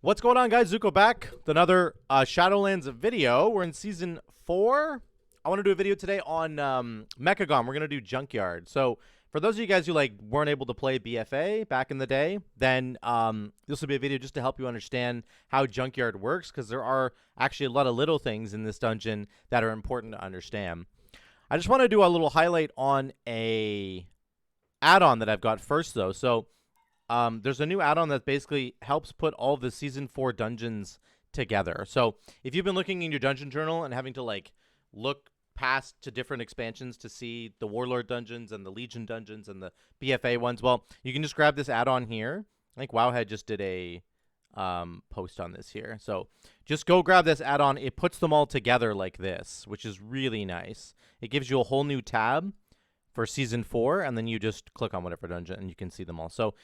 What's going on, guys? Zuko back with another Shadowlands video. We're in Season 4. I want to do a video today on Mechagon. We're going to do Junkyard. So, for those of you guys who weren't able to play BFA back in the day, then this will be a video just to help you understand how Junkyard works, because there are actually a lot of little things in this dungeon that are important to understand. I just want to do a little highlight on a add-on that I've got first, though. So, there's a new add-on that basically helps put all of the Season 4 dungeons together. So if you've been looking in your dungeon journal and having to look past to different expansions to see the Warlord dungeons and the Legion dungeons and the BFA ones, well, you can just grab this add-on here. I think Wowhead just did a post on this here. So just go grab this add-on. It puts them all together like this, which is really nice. It gives you a whole new tab for Season 4, and then you just click on whatever dungeon and you can see them all. So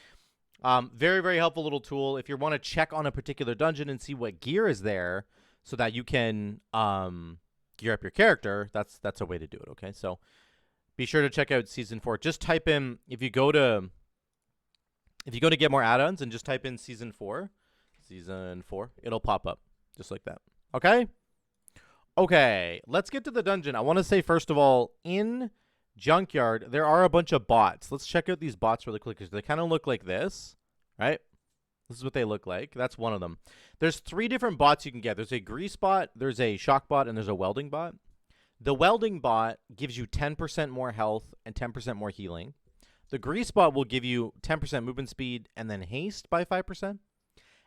very, very helpful little tool if you want to check on a particular dungeon and see what gear is there so that you can gear up your character. That's a way to do it, okay? So be sure to check out Season 4. Just type in, if you go to get more add-ons and just type in Season 4, it'll pop up just like that, okay? Okay, let's get to the dungeon. I want to say, first of all, in Junkyard, there are a bunch of bots. Let's check out these bots really quick, because they kind of look like this, right? This is what they look like. That's one of them. There's 3 different bots you can get. There's a grease bot, there's a shockbot, and there's a welding bot. The welding bot gives you 10% more health and 10% more healing. The grease bot will give you 10% movement speed and then haste by 5%. And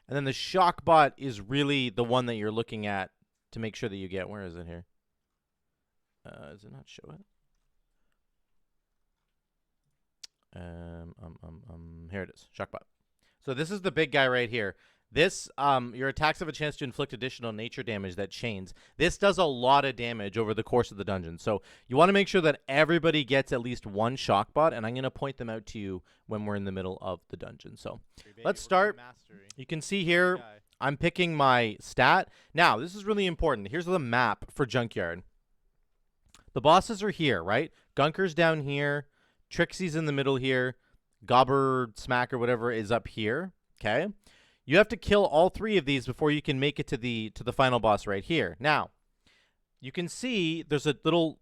then the shockbot is really the one that you're looking at to make sure that you get. Where is it here? Does it not show it? Here it is, Shockbot. So this is the big guy right here. This, your attacks have a chance to inflict additional nature damage that chains. This does a lot of damage over the course of the dungeon. So you want to make sure that everybody gets at least one Shockbot, and I'm going to point them out to you when we're in the middle of the dungeon. So let's start. You can see here, I'm picking my stat. Now, this is really important. Here's the map for Junkyard. The bosses are here, right? Gunker's down here. Trixie's in the middle here. Gobbamak or whatever is up here. Okay, you have to kill all 3 of these before you can make it to the final boss right here. Now, you can see there's a little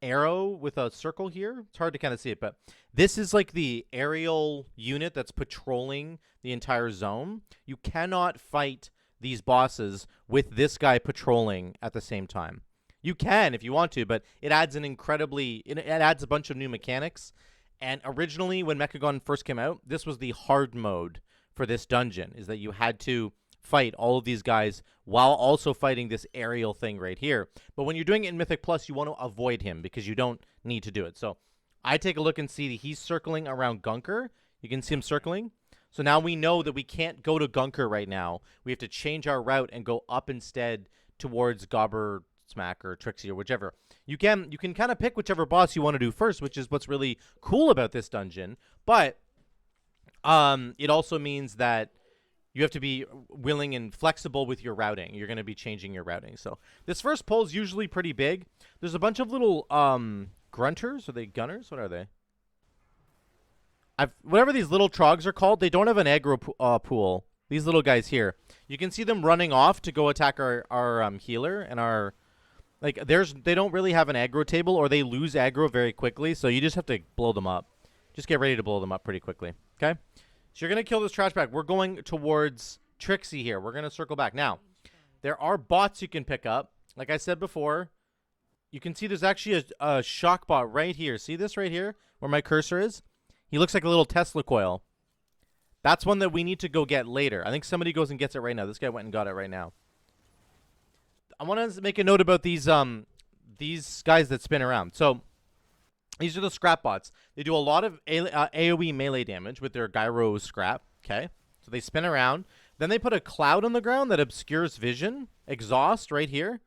arrow with a circle here. It's hard to kind of see it, but this is like the aerial unit that's patrolling the entire zone. You cannot fight these bosses with this guy patrolling at the same time. You can if you want to, but it adds it adds a bunch of new mechanics. And originally, when Mechagon first came out, this was the hard mode for this dungeon, is that you had to fight all of these guys while also fighting this aerial thing right here. But when you're doing it in Mythic Plus, you want to avoid him because you don't need to do it. So I take a look and see that he's circling around Gunker. You can see him circling. So now we know that we can't go to Gunker right now. We have to change our route and go up instead towards Gobbamak or Trixie or whichever. You can kind of pick whichever boss you want to do first, which is what's really cool about this dungeon. But it also means that you have to be willing and flexible with your routing. You're going to be changing your routing. So this first pull is usually pretty big. There's a bunch of little grunters. Are they gunners? What are they? Whatever these little trogs are called, they don't have an aggro pool. These little guys here. You can see them running off to go attack our healer and our... they don't really have an aggro table, or they lose aggro very quickly, so you just have to blow them up. Just get ready to blow them up pretty quickly, okay? So you're going to kill this trash bag. We're going towards Trixie here. We're going to circle back. Now, there are bots you can pick up. Like I said before, you can see there's actually a Shockbot right here. See this right here where my cursor is? He looks like a little Tesla coil. That's one that we need to go get later. I think somebody goes and gets it right now. This guy went and got it right now. I want to make a note about these guys that spin around. So these are the Scrapbots. They do a lot of AoE melee damage with their gyro scrap. Okay, so they spin around. Then they put a cloud on the ground that obscures vision. Exhaust right here.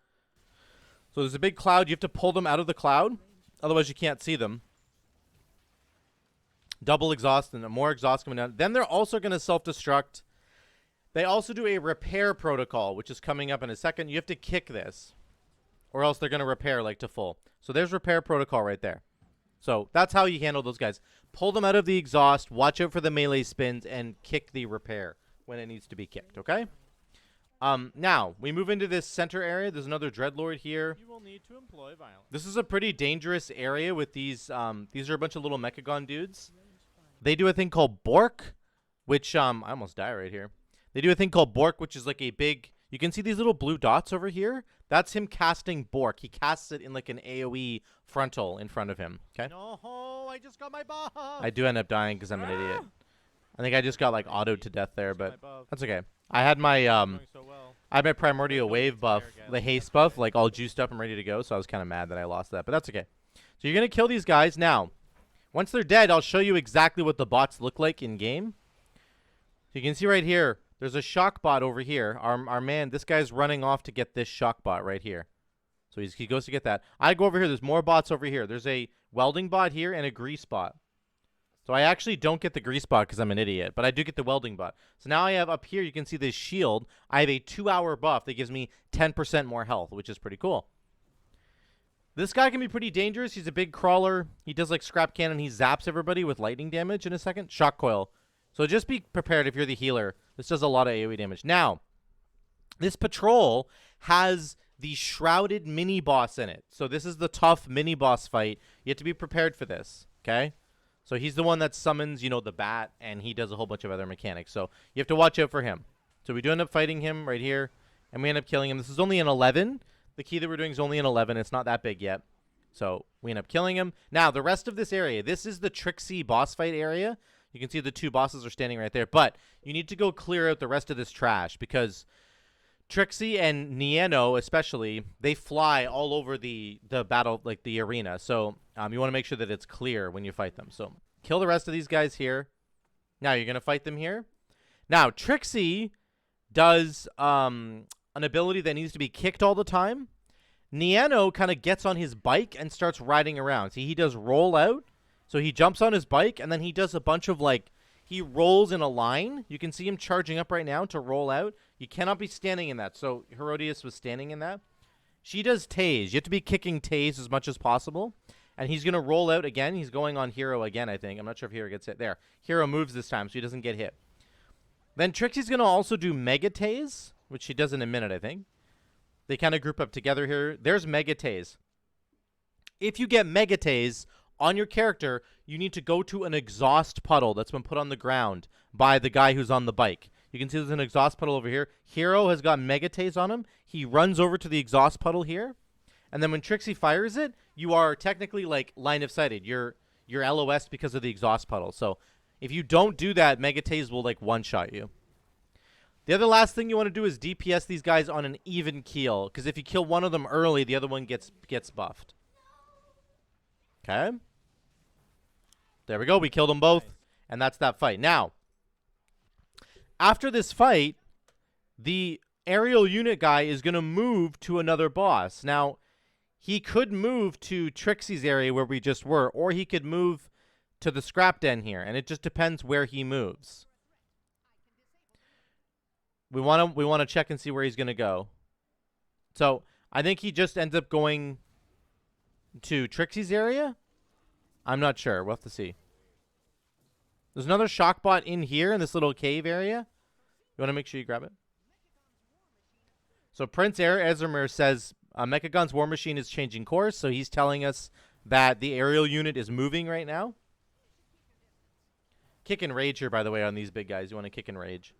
So there's a big cloud. You have to pull them out of the cloud, otherwise you can't see them. Double exhaust and more exhaust coming down. Then they're also going to self-destruct. They also do a repair protocol, which is coming up in a second. You have to kick this, or else they're going to repair to full. So there's repair protocol right there. So that's how you handle those guys. Pull them out of the exhaust, watch out for the melee spins, and kick the repair. when it needs to be kicked, okay? Now, we move into this center area. There's another Dreadlord here. You will need to employ violence. This is a pretty dangerous area with these are a bunch of little Mechagon dudes. They do a thing called Bork, which, I almost die right here. They do a thing called Bork, which is like a big, you can see these little blue dots over here? That's him casting Bork. He casts it in like an AoE frontal in front of him, okay? No, I just got my buff. I do end up dying because I'm an idiot. I think I just got like autoed to death there, but that's okay. I had my I had my primordial wave buff, the haste buff, like all juiced up and ready to go, so I was kind of mad that I lost that, but that's okay. So you're going to kill these guys. Now, once they're dead, I'll show you exactly what the bots look like in game. So you can see right here, there's a Shockbot over here. Our man, this guy's running off to get this Shockbot right here. So he goes to get that. I go over here. There's more bots over here. There's a welding bot here and a grease bot. So I actually don't get the grease bot because I'm an idiot, but I do get the welding bot. So now I have up here, you can see this shield. I have a 2-hour buff that gives me 10% more health, which is pretty cool. This guy can be pretty dangerous. He's a big crawler. He does like scrap cannon. He zaps everybody with lightning damage in a second. Shock coil. So just be prepared if you're the healer. This does a lot of AoE damage. Now, this patrol has the Shrouded Mini-boss in it. So this is the tough Mini-boss fight. You have to be prepared for this, okay? So he's the one that summons, you know, the bat, and he does a whole bunch of other mechanics. So you have to watch out for him. So we do end up fighting him right here, and we end up killing him. This is only an 11. The key that we're doing is only an 11. It's not that big yet. So we end up killing him. Now, the rest of this area, this is the Trixie boss fight area. You can see the two bosses are standing right there. But you need to go clear out the rest of this trash because Trixie and Naeno especially, they fly all over the battle, like the arena. So you want to make sure that it's clear when you fight them. So kill the rest of these guys here. Now you're going to fight them here. Now Trixie does an ability that needs to be kicked all the time. Naeno kind of gets on his bike and starts riding around. See, he does roll out. So he jumps on his bike and then he does a bunch of like, he rolls in a line. You can see him charging up right now to roll out. You cannot be standing in that. So Herodias was standing in that. She does tase. You have to be kicking tase as much as possible. And he's going to roll out again. He's going on Hero again, I think. I'm not sure if Hero gets hit. There. Hero moves this time so he doesn't get hit. Then Trixie's going to also do Mega Tase, which she does in a minute, I think. They kind of group up together here. There's Mega Tase. If you get Mega Tase on your character, you need to go to an exhaust puddle that's been put on the ground by the guy who's on the bike. You can see there's an exhaust puddle over here. Hero has got Mega Tase on him. He runs over to the exhaust puddle here. And then when Trixie fires it, you are technically like line of sighted. You're LOS because of the exhaust puddle. So if you don't do that, Mega Tase will like one-shot you. The other last thing you want to do is DPS these guys on an even keel. Because if you kill one of them early, the other one gets buffed. Okay. There we go. We killed them both. Nice. And that's that fight. Now, after this fight, the aerial unit guy is going to move to another boss. Now, he could move to Trixie's area where we just were, or he could move to the scrap den here, and it just depends where he moves. We want to check and see where he's going to go. So, I think he just ends up going to Trixie's area. I'm not sure. We'll have to see. There's another Shockbot in here in this little cave area. You want to make sure you grab it? So Prince Ezremer says Mechagon's War Machine is changing course, so he's telling us that the aerial unit is moving right now. Kick and rage here, by the way, on these big guys. You want to kick and rage.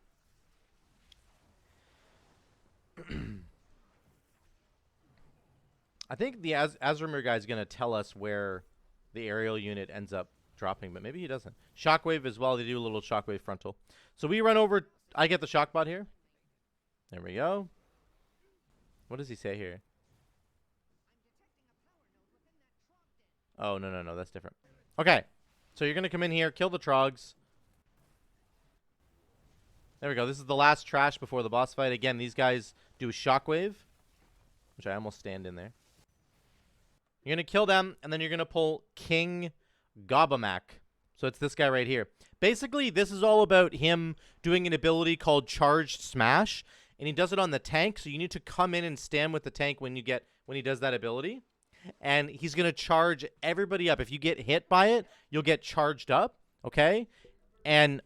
I think the Ezremer guy is going to tell us where the aerial unit ends up dropping, but maybe he doesn't. Shockwave as well. They do a little shockwave frontal. So we run over. I get the Shockbot here. There we go. What does he say here? Oh, no. That's different. Okay. So you're going to come in here, kill the Trogs. There we go. This is the last trash before the boss fight. Again, these guys do a shockwave, which I almost stand in there. You're going to kill them, and then you're going to pull King Gobbamak. So it's this guy right here. Basically, this is all about him doing an ability called Charged Smash, and he does it on the tank, so you need to come in and stand with the tank when he does that ability. And he's going to charge everybody up. If you get hit by it, you'll get charged up, okay? And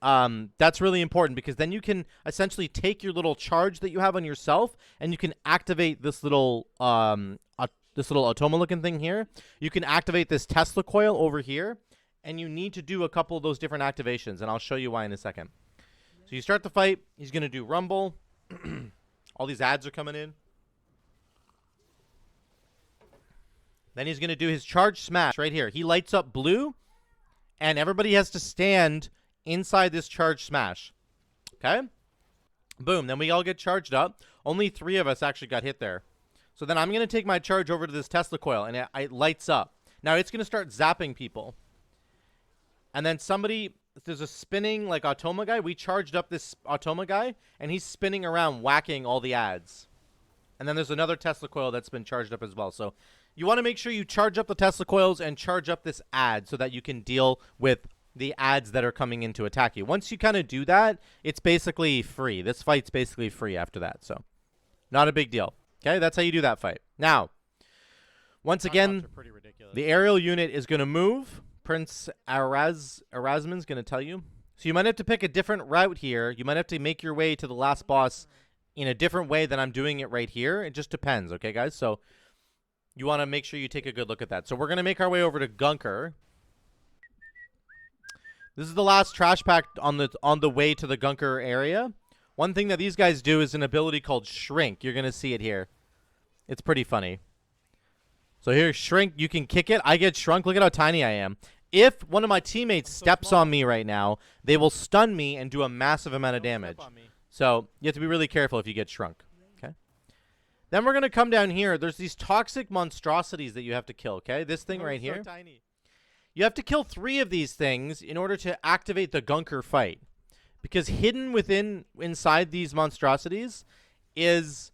that's really important because then you can essentially take your little charge that you have on yourself and you can activate this little Automa looking thing here. You can activate this Tesla coil over here, and you need to do a couple of those different activations, and I'll show you why in a second. So you start the fight. He's going to do Rumble. All these ads are coming in. Then he's going to do his Charge Smash right here. He lights up blue, and everybody has to stand inside this Charge Smash. Okay? Boom. Then we all get charged up. Only 3 of us actually got hit there. So then I'm going to take my charge over to this Tesla coil, and it lights up. Now it's going to start zapping people. And then there's a spinning, like, Automa guy. We charged up this Automa guy, and he's spinning around, whacking all the ads. And then there's another Tesla coil that's been charged up as well. So you want to make sure you charge up the Tesla coils and charge up this ad so that you can deal with the ads that are coming in to attack you. Once you kind of do that, it's basically free. This fight's basically free after that. So not a big deal. Okay, that's how you do that fight. Now, once again, the aerial unit is going to move. Prince Erasmin's going to tell you. So you might have to pick a different route here. You might have to make your way to the last boss in a different way than I'm doing it right here. It just depends, okay, guys? So you want to make sure you take a good look at that. So we're going to make our way over to Gunker. This is the last trash pack on the way to the Gunker area. One thing that these guys do is an ability called Shrink. You're going to see it here. It's pretty funny. So here, Shrink, you can kick it. I get shrunk. Look at how tiny I am. If one of my teammates steps on me right now, they will stun me and do a massive amount of damage. So you have to be really careful if you get shrunk. Okay. Then we're going to come down here. There's these toxic monstrosities that you have to kill, okay? This thing right here. So tiny. You have to kill 3 of these things in order to activate the Gunker fight. Because hidden inside these monstrosities is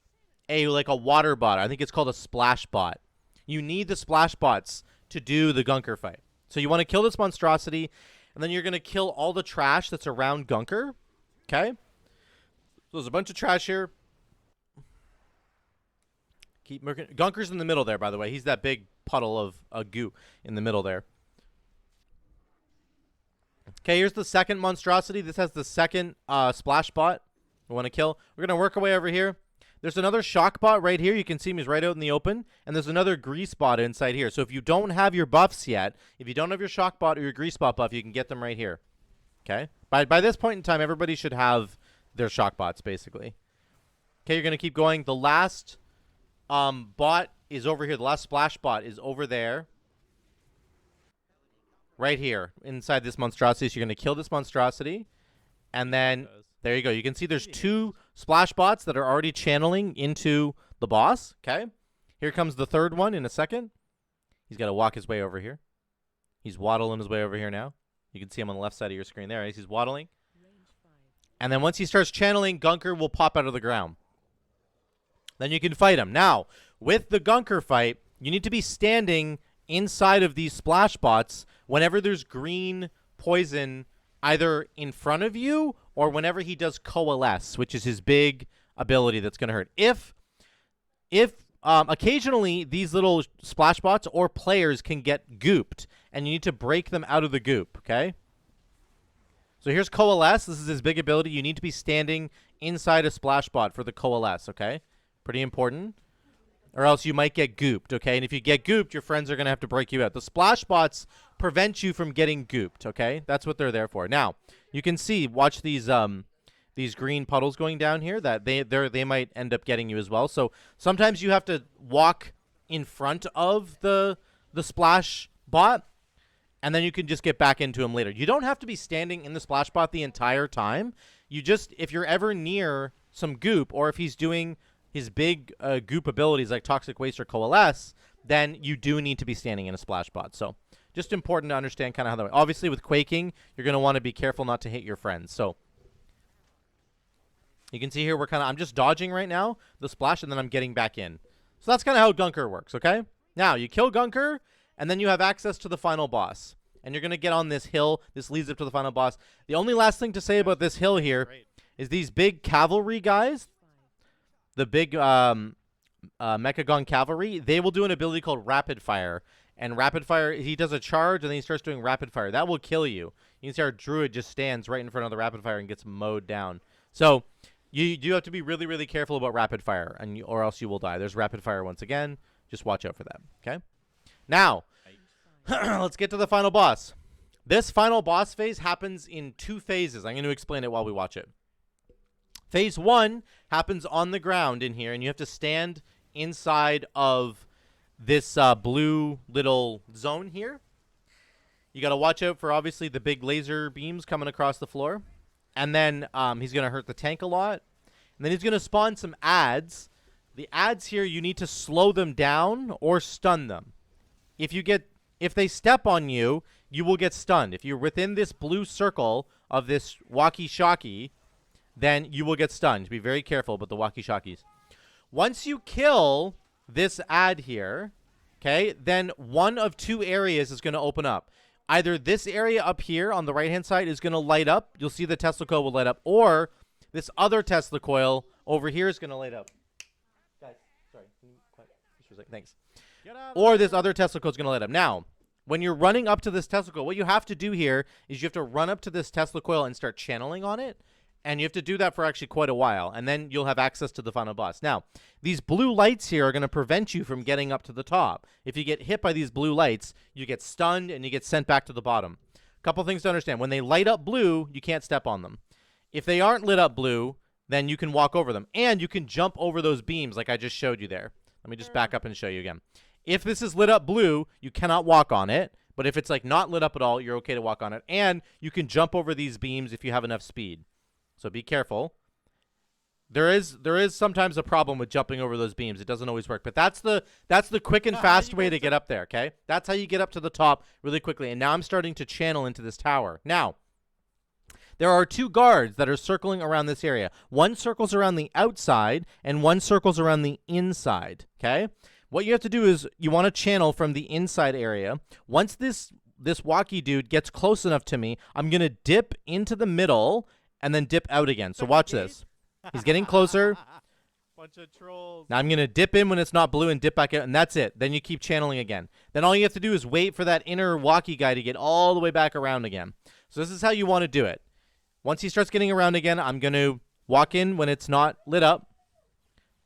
like a water bot. I think it's called a splash bot. You need the splash bots to do the Gunker fight. So you want to kill this monstrosity, and then you're going to kill all the trash that's around Gunker. Okay? So there's a bunch of trash here. Keep working. Gunker's in the middle there, by the way. He's that big puddle of goo in the middle there. Okay, here's the second monstrosity. This has the second splash bot we want to kill. We're going to work our way over here. There's another Shockbot right here. You can see him. He's right out in the open. And there's another grease bot inside here. So if you don't have your buffs yet, if you don't have your Shockbot or your grease bot buff, you can get them right here. Okay? By this point in time, everybody should have their Shockbots, basically. Okay, you're going to keep going. The last bot is over here. The last splash bot is over there. Right here, inside this monstrosity. So you're going to kill this monstrosity. And then, there you go. You can see there's 2 splash bots that are already channeling into the boss. Okay. Here comes the third one in a second. He's got to walk his way over here. He's waddling his way over here now. You can see him on the left side of your screen there. Right? He's waddling. And then once he starts channeling, Gunker will pop out of the ground. Then you can fight him. Now, with the Gunker fight, you need to be standing inside of these splash bots whenever there's green poison either in front of you or whenever he does Coalesce, which is his big ability that's going to hurt. If occasionally these little splash bots or players can get gooped, and you need to break them out of the goop, okay? So here's Coalesce. This is his big ability. You need to be standing inside a splash bot for the Coalesce, okay? Pretty important. Or else you might get gooped, okay? And if you get gooped, your friends are going to have to break you out. The splash bots prevent you from getting gooped, okay? That's what they're there for. Now, you can see, watch these green puddles going down here, that they might end up getting you as well. So sometimes you have to walk in front of the splash bot, and then you can just get back into him later. You don't have to be standing in the splash bot the entire time. You just, if you're ever near some goop, or if he's doing his big goop abilities like Toxic Waste or Coalesce, then you do need to be standing in a splash bot. So just important to understand kind of how that works. Obviously, with quaking, you're going to want to be careful not to hit your friends. So you can see here I'm just dodging right now, the splash, and then I'm getting back in. So that's kind of how Gunker works, okay? Now, you kill Gunker, and then you have access to the final boss. And you're going to get on this hill. This leads up to the final boss. The only last thing to say about this hill here is these big cavalry guys, the big Mechagon cavalry, they will do an ability called Rapid Fire. And Rapid Fire, he does a charge, and then he starts doing Rapid Fire. That will kill you. You can see our druid just stands right in front of the rapid fire and gets mowed down. So you do have to be really, really careful about rapid fire, or else you will die. There's rapid fire once again. Just watch out for that. Okay. Now, let's get to the final boss. This final boss phase happens in 2 phases. I'm going to explain it while we watch it. Phase 1 happens on the ground in here, and you have to stand inside of this blue little zone here. You got to watch out for, obviously, the big laser beams coming across the floor. And then he's going to hurt the tank a lot. And then he's going to spawn some adds. The adds here, you need to slow them down or stun them. If they step on you, you will get stunned. If you're within this blue circle of this walkie-talkie, then you will get stunned. Be very careful about the walkie-talkies. Once you kill this add here, okay, then one of 2 areas is going to open up. Either this area up here on the right-hand side is going to light up. You'll see the Tesla coil will light up. Or this other Tesla coil over here is going to light up. Guys, sorry. Thanks. Or this other Tesla coil is going to light up. Now, when you're running up to this Tesla coil, what you have to do here is you have to run up to this Tesla coil and start channeling on it. And you have to do that for actually quite a while. And then you'll have access to the final boss. Now, these blue lights here are going to prevent you from getting up to the top. If you get hit by these blue lights, you get stunned and you get sent back to the bottom. A couple things to understand. When they light up blue, you can't step on them. If they aren't lit up blue, then you can walk over them. And you can jump over those beams like I just showed you there. Let me just back up and show you again. If this is lit up blue, you cannot walk on it. But if it's like not lit up at all, you're okay to walk on it. And you can jump over these beams if you have enough speed. So be careful. There is sometimes a problem with jumping over those beams. It doesn't always work. But that's the quick and fast way to get up there, okay? That's how you get up to the top really quickly. And now I'm starting to channel into this tower. Now, there are 2 guards that are circling around this area. One circles around the outside, and one circles around the inside, okay? What you have to do is you want to channel from the inside area. Once this walkie dude gets close enough to me, I'm going to dip into the middle and then dip out again. So watch this. He's getting closer. Bunch of trolls. Now I'm going to dip in when it's not blue and dip back out, and that's it. Then you keep channeling again. Then all you have to do is wait for that inner walkie guy to get all the way back around again. So this is how you want to do it. Once he starts getting around again, I'm going to walk in when it's not lit up.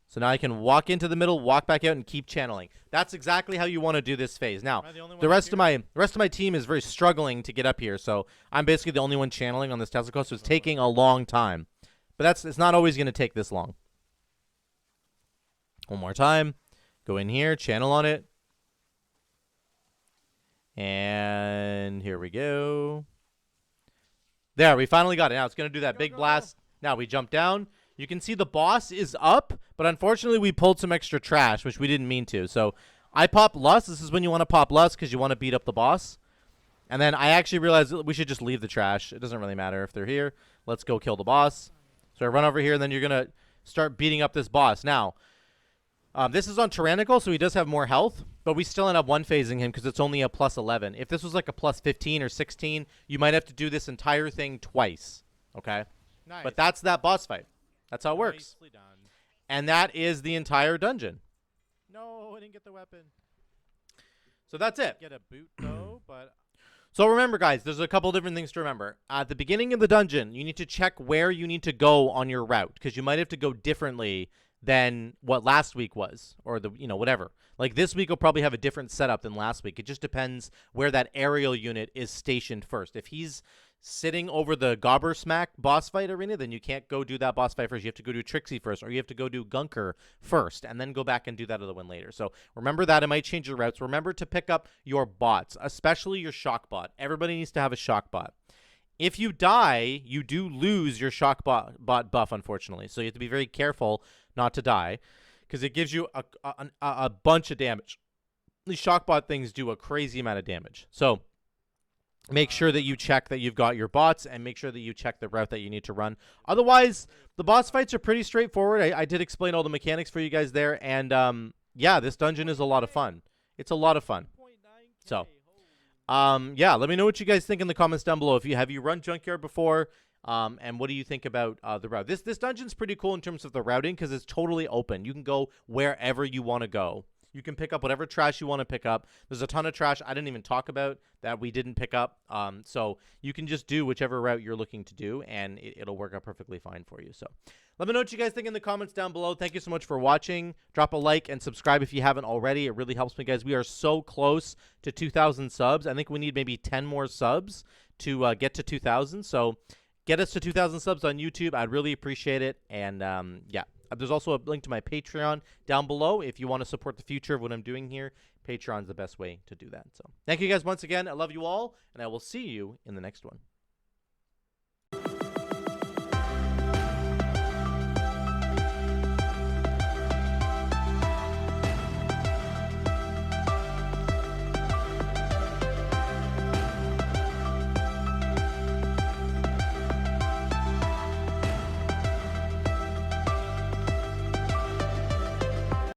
So now I can walk into the middle, walk back out, and keep channeling. That's exactly how you want to do this phase. Now, the rest of my team is very struggling to get up here, so I'm basically the only one channeling on this Tesla coil, so it's taking a long time. But it's not always going to take this long. One more time. Go in here, channel on it. And here we go. There, we finally got it. Now it's going to do that big blast. Now we jump down. You can see the boss is up, but unfortunately we pulled some extra trash, which we didn't mean to. So I popped Lust. This is when you want to pop Lust because you want to beat up the boss. And then I actually realized we should just leave the trash. It doesn't really matter if they're here. Let's go kill the boss. So I run over here, and then you're going to start beating up this boss. Now, this is on Tyrannical, so he does have more health, but we still end up one-phasing him because it's only a plus 11. If this was like a plus 15 or 16, you might have to do this entire thing twice, okay? Nice. But that's that boss fight. That's how it works. Nicely done. And that is the entire dungeon. No, I didn't get the weapon. So that's it. Get a boot though, but So remember, guys, there's a couple different things to remember. At the beginning of the dungeon, you need to check where you need to go on your route because you might have to go differently than what last week was, or whatever. Like this week will probably have a different setup than last week. It just depends where that aerial unit is stationed first. If he's sitting over the Gobbamak boss fight arena, then you can't go do that boss fight first. You have to go do Trixie first, or you have to go do Gunker first, and then go back and do that other one later. So remember that. It might change your routes. Remember to pick up your bots, especially your Shockbot. Everybody needs to have a Shockbot. If you die, you do lose your Shockbot buff, unfortunately. So you have to be very careful not to die, because it gives you a bunch of damage. These Shockbot things do a crazy amount of damage. So make sure that you check that you've got your bots, and make sure that you check the route that you need to run. Otherwise, the boss fights are pretty straightforward. I did explain all the mechanics for you guys there, and yeah, this dungeon is a lot of fun. It's a lot of fun. So, yeah, let me know what you guys think in the comments down below. Have you run Junkyard before, and what do you think about the route? This dungeon's pretty cool in terms of the routing because it's totally open. You can go wherever you want to go. You can pick up whatever trash you want to pick up. There's a ton of trash I didn't even talk about that we didn't pick up. So you can just do whichever route you're looking to do, and it'll work out perfectly fine for you. So let me know what you guys think in the comments down below. Thank you so much for watching. Drop a like and subscribe if you haven't already. It really helps me, guys. We are so close to 2,000 subs. I think we need maybe 10 more subs to get to 2,000. So get us to 2,000 subs on YouTube. I'd really appreciate it. And yeah, there's also a link to my Patreon down below if you want to support the future of what I'm doing here. Patreon's the best way to do that. So thank you guys once again. I love you all, and I will see you in the next one.